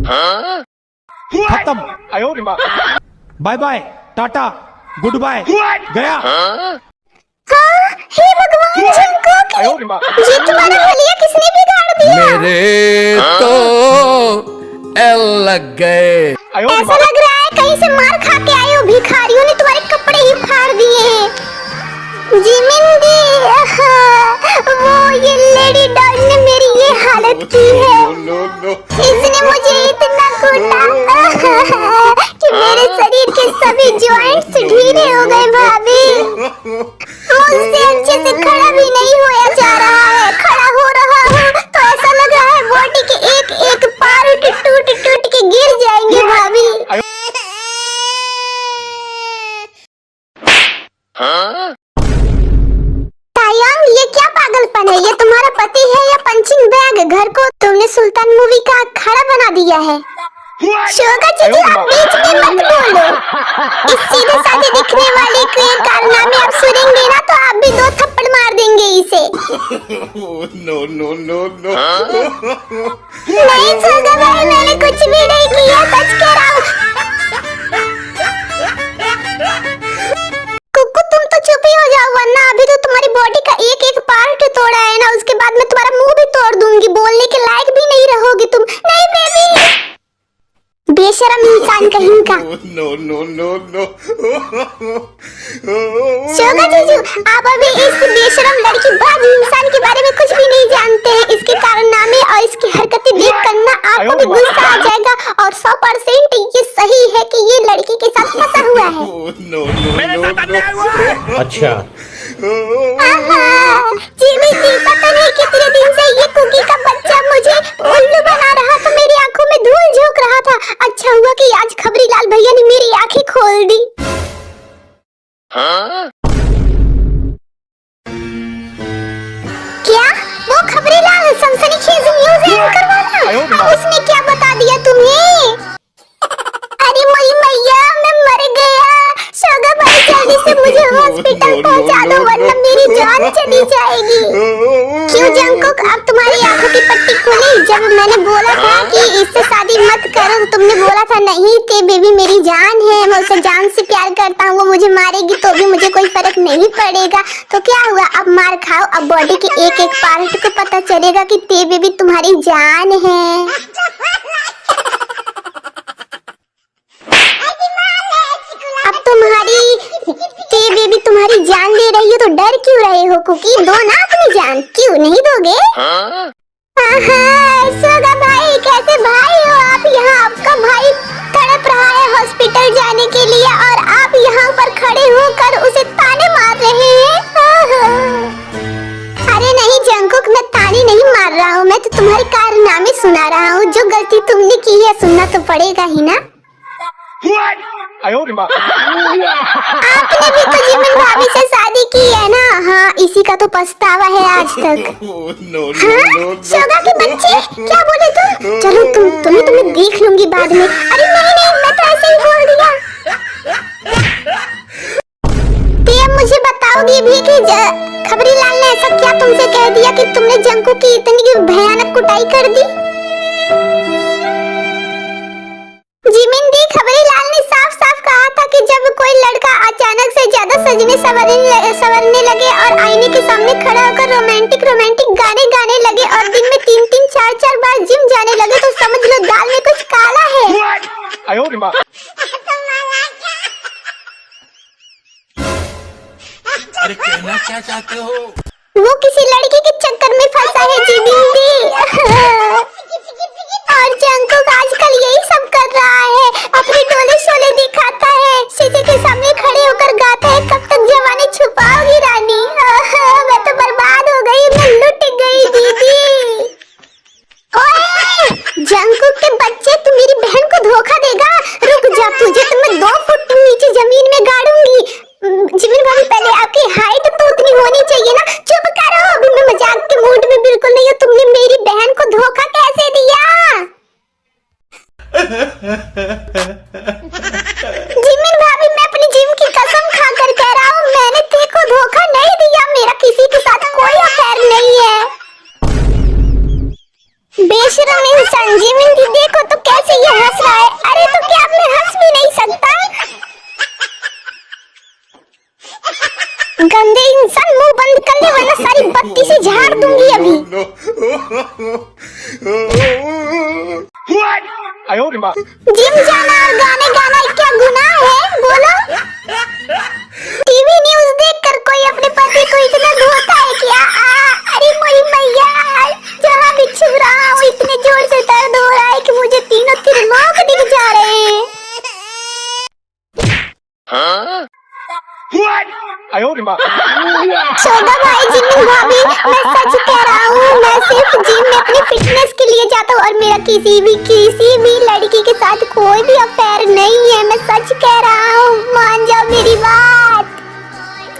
खत्म। Bye bye, ta-ta, goodbye, गया। हे भगवान, जंकुक, ये तुम्हारा हुलिया किसने बिगाड़ दिया? मेरे तो एल लग गए। ऐसा लग रहा है कहीं से मार खा के आए हो, भिखारियों ने तुम्हारे कपड़े ही फाड़ दिए हैं। जिमिंदी, वो ये लेडी डॉग ने मेरी ये हालत की है। इसने मुझे इतना कूटा कि मेरे शरीर के सभी जॉइंट्स ढीले हो गए भाभी। मुझसे अच्छे से खड़ा भी नहीं होया जा रहा है। खड़ा हो रहा हूँ तो ऐसा लग रहा है बॉडी के एक एक पार्ट टूट टूट के गिर जाएंगे भाभी। तायंग, ये क्या पागलपन है? ये तुम्हारा पति है या पंचिंग बैग? घर को तुमने सुल्तान मूवी का अखाड़ा बना दिया है। शोगा जीजू, आप बीच में मत बोलो। इस सीधे साधे दिखने वाले के कारनामे आप सुनेंगे ना तो आप भी 2 थप्पड़ मार देंगे इसे। No no no no. नहीं शोगा भाई, मैंने कुछ भी नहीं किया, सच कह रहा हूँ। कुक्कू, तुम तो चुप ही हो जाओ, वरना अभी तो तुम्हारी बॉडी का एक एक पार्ट तोड़ा है ना, उसके बाद मैं तुम्हारा मुंह भी तोड़ दूंगी। बोलने के लायक भी नहीं रहोगी तुम। नहीं बेबी, बेशरम इंसान कहीं का। No no no no. शोगा जीजू, आप अभी इस बेशरम लड़की बाज इंसान के बारे में कुछ भी नहीं जानते हैं। इसके कारनामे और इसकी हरकतें देख कर ना आपको भी गुस्सा आ जाएगा, और 100% ये सही है कि ये लड़की के साथ फंसा हुआ है। No no no. अच्छा, जिमी जी, पता नहीं कितने दिन से ये कुकी का बच्चा मुझे उल्लू बना रहा था, मेरी आंखों में धूल झोंक रहा था। अच्छा हुआ कि आज खबरीलाल भैया ने मेरी आंखें खोल दी। क्या वो खबरीलाल सनसनीखेज न्यूज़ एंकर वाला? उसने क्या बता दिया तुम्हें? अरे मेरी मैया, मैं मर गया। शोगा भाई, जल्दी से मुझे हॉस्पिटल पहुंचा दो वरना मेरी जान चली जाएगी। क्यों जंकुक, अब तुम्हारी आंखों की पट्टी खुली? जब मैंने बोला था कि इससे शादी मत करो, तुमने बोला था नहीं ते बेबी मेरी जान है, मैं उसे जान से प्यार करता हूँ, वो मुझे मारेगी तो भी मुझे कोई फर्क नहीं पड़ेगा। तो क्या हुआ, अब मार खाओ। अब बॉडी के एक एक पार्ट को पता चलेगा कि ते बेबी तुम्हारी जान है। अब तुम्हारी ते बेबी तुम्हारी जान ले रही है तो डर क्यों रहे हो कुकी? दो ना अपनी जान, क्यों नहीं दोगे? शोगा भाई, कैसे भाई हो आप? यहाँ आपका भाई तड़प रहा है हॉस्पिटल जाने के लिए और आप यहाँ पर खड़े होकर उसे ताने मार रहे हैं। अरे नहीं जंकुक, मैं ताने नहीं मार रहा हूँ, मैं तो तुम्हारे कारनामे सुना रहा हूँ। जो गलती तुमने की है सुनना तो पड़ेगा ही ना। आपने भी तो जिमिन भाभी से शादी की है ना? हाँ, इसी का तो पछतावा है आज तक। हाँ? शोगा के बच्चे, क्या बोले तुम? चलो तुम्हें तो मैं देख लूंगी बाद में। अरे नहीं, मैं तो ऐसे ही बोल दिया। तो मुझे बताओगी भी कि खबरीलाल ने ऐसा क्या तुमसे कह दिया कि तुमने जंकू की इतनी भयानक कुटाई कर दी? जिमिन दी, खबरीलाल ने साफ साफ कहा था कि जब कोई लड़का अचानक से ज्यादा सजने संवरने लगे और आईने के सामने खड़ा होकर रोमांटिक गाने गाने लगे और दिन में 3-3, 4-4 बार जिम जाने लगे तो समझ लो दाल में कुछ काला है। अरे कहना क्या चाहते हो? वो किसी लड़की के चक्कर में फंसा है जिमिन दी। और जंकुक आजकल यही सब कर रहा है, अपने डोले शोले दिखाता है, शीशे के सामने खड़े होकर गाता है कब तक जवानी छुपाओगी रानी। मैं तो बर्बाद हो गई, मैं लुट गई दीदी। ओए जंकुक के बच्चे, तू मेरी बहन को धोखा देगा? रुक जा, तुझे तो मैं 2 फुट नीचे जमीन में गाड़ूंगी। जिमिन भाभी, पहले आपकी हाइट तो उतनी होनी चाहिए ना। चुप करो, अभी मैं मजाक के मूड में बिल्कुल नहीं हूँ। तुमने मेरी बहन को धोखा कैसे दिया? जिमिन भाभी, मैं अपनी जिम की कसम खाकर कह रहा हूँ, मैंने तेरे को धोखा नहीं दिया। किशन मुंह बंद कर ले वरना सारी बत्ती से झाड़ दूंगी अभी। जिम जाना और गाने गाना क्या गुनाह है बोलो? टीवी न्यूज़ देखकर कोई अपने पति को इतना धोता है क्या? अरे मेरी मैया, जहाँ भी छू रहा हूँ इतने जोर से दर्द हो रहा है कि मुझे तीनों त्रिलोक दिख जा रहे हैं। शोभा भाई, जिमी भाभी, मैं सच कह रहा हूँ, मैं सिर्फ जिम में अपनी फिटनेस के लिए जाता हूँ और मेरा किसी भी लड़की के साथ कोई भी अफेयर नहीं है। मैं सच कह रहा हूँ, मान जाओ मेरी बात।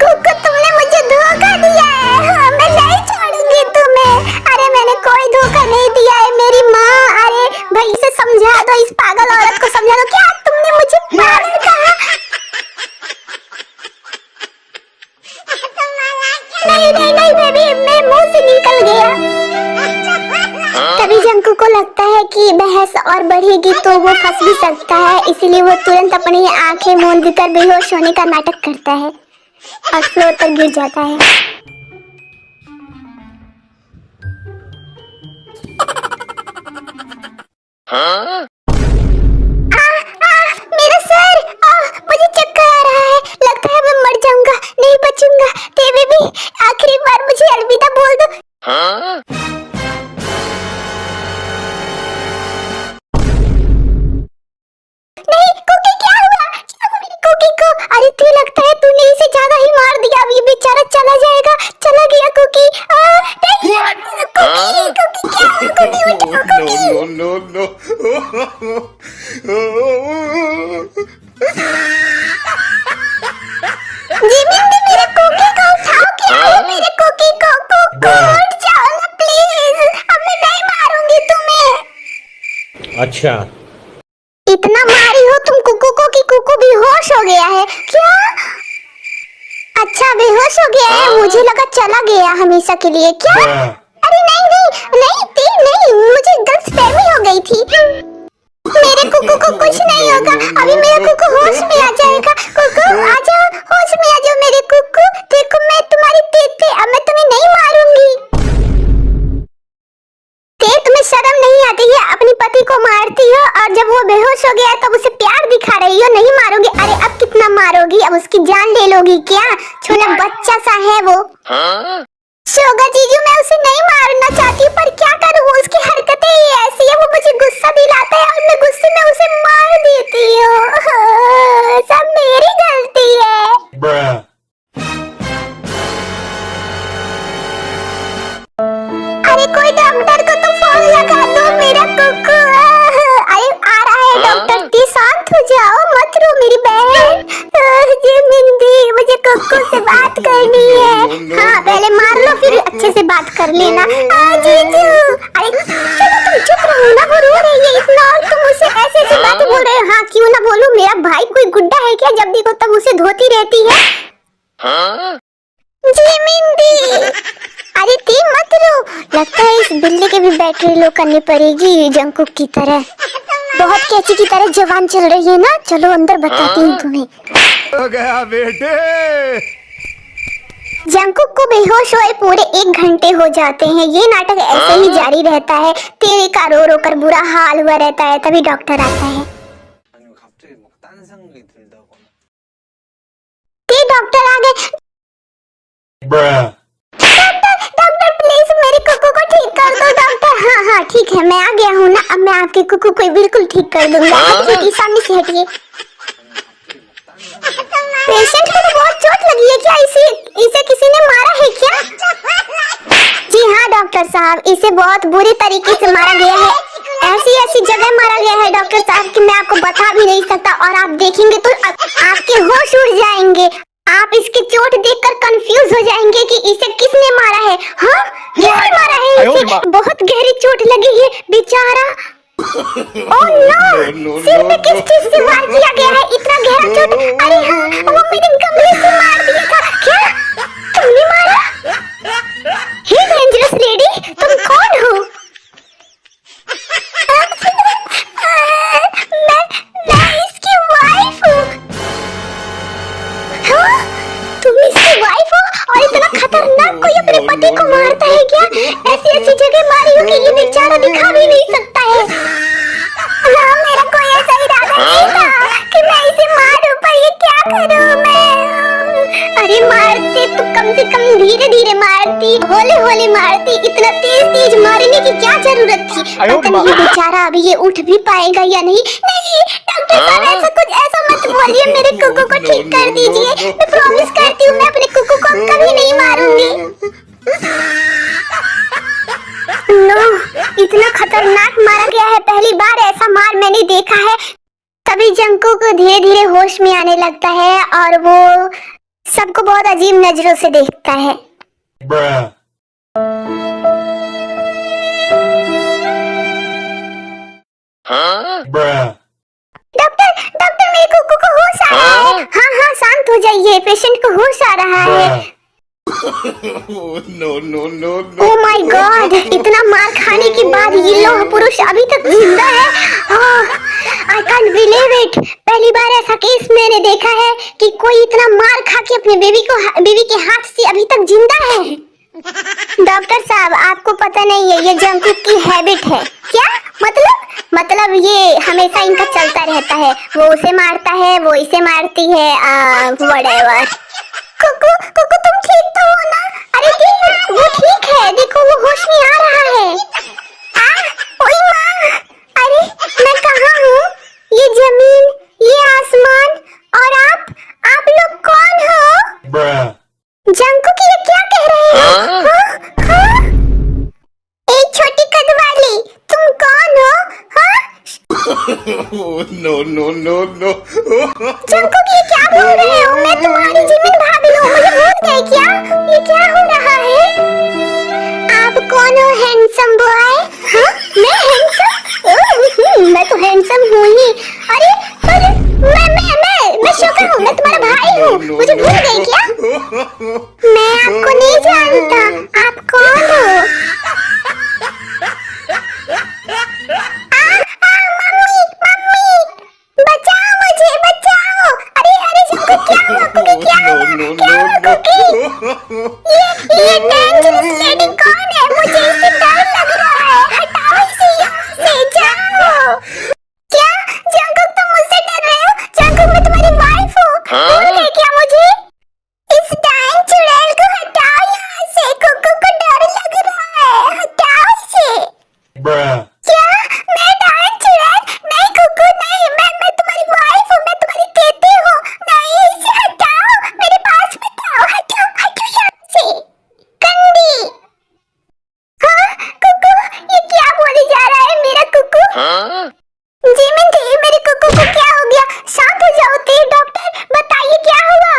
कुकु, तुमने मुझे धोखा दिया है। हाँ, मैं नहीं छोड़ूंगी तुम्हें। अरे मैंने कोई धोखा नहीं दिया है मेरी माँ। अरे भाई से समझा दो, इस पागल औरत को समझा दो। क्या तुमने मुझे पागल कहा? नहीं बेबी, मेरे मुंह से निकल गया। कभी जंकू को लगता है कि बहस और बढ़ेगी तो वो फंस भी सकता है, इसलिए वो तुरंत अपनी आंखें मूंद कर बेहोश होने का नाटक करता है और फ्लोर पर गिर जाता है। मेरा सर, मुझे चक्कर आ रहा है। लगता है मैं मर जाऊंगा, नहीं बचूंगा। तेरे भी आखिरी बार मुझे अलविदा बोल दो। नहीं कुकी, क्या हुआ? क्या हुआ मेरी कुकी को? अरे तुझे लगता है तूने इसे ज्यादा ही मार दिया, अब ये बेचारा चला जाएगा। चला गया कुकी। जिमी, मेरे कुकी को उठाओ। क्या है मेरे कुकी को? कुकू, उठ जाओ ना प्लीज। अब मैं नहीं मारूंगी तुम्हें। अच्छा, इतना मारी हो तुम कुकू को कि कुकू बेहोश हो गया है क्या? अच्छा, बेहोश हो गया है। मुझे लगा चला गया हमेशा के लिए। क्या? अरे नहीं, मुझे गलतफहमी हो गई थी। मेरे कुकू को कुछ नहीं होगा। अभी मेरा कुकू होश में आ जाएगा। कुकू आ जाओ, होश में आ जाओ मेरे कुकू। देखो मैं तुम्हारी तेते, अब मैं तुम्हें नहीं मारूंगी। तुम्हें शर्म नहीं आती है? अपनी पति को मारती हो और जब वो बेहोश हो गया तब उसे प्यार दिखा रही हो। नहीं मारोगी? अरे अब कितना मारोगी? अब उसकी जान ले लोगी क्या? छोटा बच्चा सा है वो। शोगा जीजू, मैं उसे नहीं मारना चाहती हूँ पर क्या करूँ, उसकी हरकतें ही ऐसी है। वो मुझे गुस्सा दिलाता है और मैं गुस्से में उसे मार देती हूँ। सब मेरी गलती है। अरे कोई डॉक्टर को तो फोन लगा दो, मेरा कुकू अरे आ रहा है। डॉक्टर जी शांत हो जाओ, मत रो मेरी बहन। जिमिंदी, मुझे कुकू से बात करनी है। हाँ, पहले मार लो फिर अच्छे से बात कर लेना। जीजू, अरे चलो तुम चुप रहो ना, वो रो रही है इतना और तुम उसे ऐसे ऐसी बातें बोल रहे हो। हाँ, क्यों ना बोलूं। मेरा भाई कोई गुड्डा है क्या? जब देखो तब उसे धोती रहती है। जिमिंदी, अरे ती मत रो। लगता है इस बिल्ली के भी बैटरी लो करनी पड़ेगी जंकुक की तरह। बहुत कैची की तरह जवान चल रही है ना। चलो अंदर बताती हूँ तुम्हें। हो गया बेटे। जंकुक को बेहोश हुए पूरे 1 घंटे हो जाते हैं। ये नाटक ऐसे ही जारी रहता है। तेरे का रो रो कर बुरा हाल हुआ रहता है। तभी डॉक्टर आता है। ते डॉक्टर आ गए। डॉक्टर प्लीज मेरे कुकू को ठीक कर दो। डॉक्टर, हाँ ठीक है, मैं आ गया हूँ ना। अब मैं आपके कुकू को बिल्कुल ठीक कर दूंगा। हटिए, सामने से हटिए। पेशेंट को तो बहुत चोट लगी है क्या? इसे किसी ने मारा है क्या? जी हाँ डॉक्टर साहब, इसे बहुत बुरी तरीके से मारा गया है। ऐसी जगह मारा गया है डॉक्टर साहब कि मैं आपको बता भी नहीं सकता। और आप देखेंगे तो आपके होश उड़ जाएंगे। आप इसकी चोट देखकर कंफ्यूज हो जाएंगे कि इसे किसने मारा है। हाँ, किसने मारा है इसे? बहुत गहरी चोट लगी है बेचारा। ओह नो, सिर पे किस चीज से वार किया गया है? इतना गहरा चोट। अरे हाँ, वो मेरे गमले से मार दिया था। क्या तुमने मारा? हे डेंजरस लेडी, तुम कौन हो? मैं इसकी वाइफ हूँ। हाँ, तुम इसकी वाइफ हो और इतना धीरे मारती, हौले हौले मारती, इतना तेज तेज मारने की क्या जरूरत थी? पता नहीं बेचारा अभी ये उठ भी पाएगा या नहीं। नहीं डॉक्टर साहब, ऐसा मत बोलिए, मेरे कुकू को ठीक कर दीजिए। मैं प्रॉमिस करती हूँ मैं अपने कुकू को कभी नहीं मारूंगी। नो, इतना खतरनाक मारा गया है, पहली बार ऐसा मार मैंने देखा है। तभी जंकुक धीरे धीरे होश में आने लगता है और वो सबको बहुत अजीब नजरों से देखता है। डॉक्टर डॉक्टर, मेरे कुकू को होश आ रहा है। हाँ हाँ, शांत हो जाइए, पेशेंट को होश आ रहा है। ओह माय गॉड, इतना मार खाने के बाद ये लोह पुरुष अभी तक जिंदा है। I can't believe it. पहली बार ऐसा केस मैंने देखा है कि कोई इतना मार खा के अपने बेबी के हाथ से अभी तक जिंदा है। डॉक्टर साहब, आपको पता नहीं है, ये जंकुक की हैबिट है। क्या मतलब ये हमेशा इनका चलता रहता है। वो उसे मारता है, वो इसे मारती है, व्हाटएवर। कुकू कुकू, तुम ठीक तो हो ना? अरे देख, वो ठीक है, देखो वो होश में आ रहा है। ओए माँ, अरे मैं कहाँ हूँ? ये जमीन, ये आसमान, और आप लोग कौन हो? जंकुक, ये क्या कह रहे हो? हाँ? एक छोटी कद वाली, तुम कौन हो? हाँ? No. जंकुक, ये क्या बोल रहे हो? मैं तुम्हारी जिमिन भाभी हूँ, मुझे भूल गए क्या? ये क्या हो रहा है? आप कौन हो हैंडसम बॉय? हाँ? मैं हैंडसम? मैं तो हैंडसम हूँ ही। अरे मैं शुक्र हूँ, मैं तुम्हारा भाई हूँ, मुझे भूल गए क्या? मैं आपको नहीं जानता, आप कौन हो? मम्मी, बचाओ मुझे, बचाओ। अरे जंकुक, क्या हुआ कुकी, क्या हुआ कुकी? ये डेंजरस लेडी कौन है? मुझे इससे डर लग रहा है, हटाओ इसे यहाँ से, जाओ। क्या जंकुक, तुम मुझसे डर रहे हो? जंकुक, मैं तुम्हारी वाइफ हूँ, भूल गए क्या मुझे? इस डायन चुड़ैल को हटाओ यहाँ से, कुकू को डर लग रहा है, हटाओ इसे। क्या? मैं डायन चुड़ैल? नहीं कुकू, नहीं, मैं तुम्हारी वाइफ हूँ, मैं तुम्हारी बेटी हूँ। नहीं, इसे हटाओ, मेरे पास मत आओ, हटो यहाँ से, गंदी। हाँ कुकू, ये क्या बोले जा रहा है मेरा कुकू? जिमिन जी, मेरे कुकू को क्या हो गया? शांत हो जाओ तेज डॉक्टर, बताइए क्या हुआ?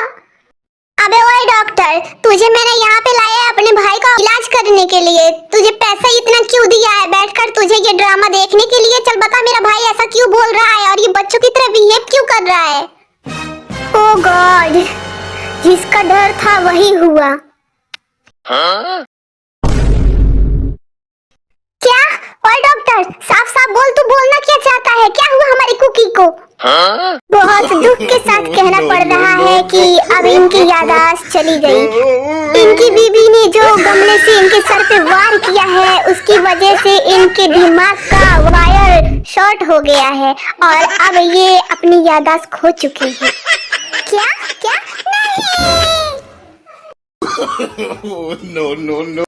अबे ओए डॉक्टर, तुझे मैंने यहाँ पे लाया है अपने भाई का इलाज करने के लिए। तुझे पैसा इतना क्यों दिया है बैठकर तुझे ये ड्रामा देखने के लिए? चल बता, मेरा भाई ऐसा क्यों बोल रहा है और ये बच्चों की तरह बिहेव क्यों कर रहा है? ओह गॉड, जिसका डर था वही हुआ। क्या? ओए डॉक्टर, साफ साफ बोल, तू बोलना क्या चाहता है? क्या हुआ हमारी कुकी को? बहुत दुख के साथ कहना पड़ रहा है कि अब इनकी याददाश्त चली गई। इनकी बीबी ने जो गमले से इनके सर पे वार किया है, उसकी वजह से इनके दिमाग का वायर शॉर्ट हो गया है और अब ये अपनी याददाश्त खो चुके हैं। क्या? नहीं। No.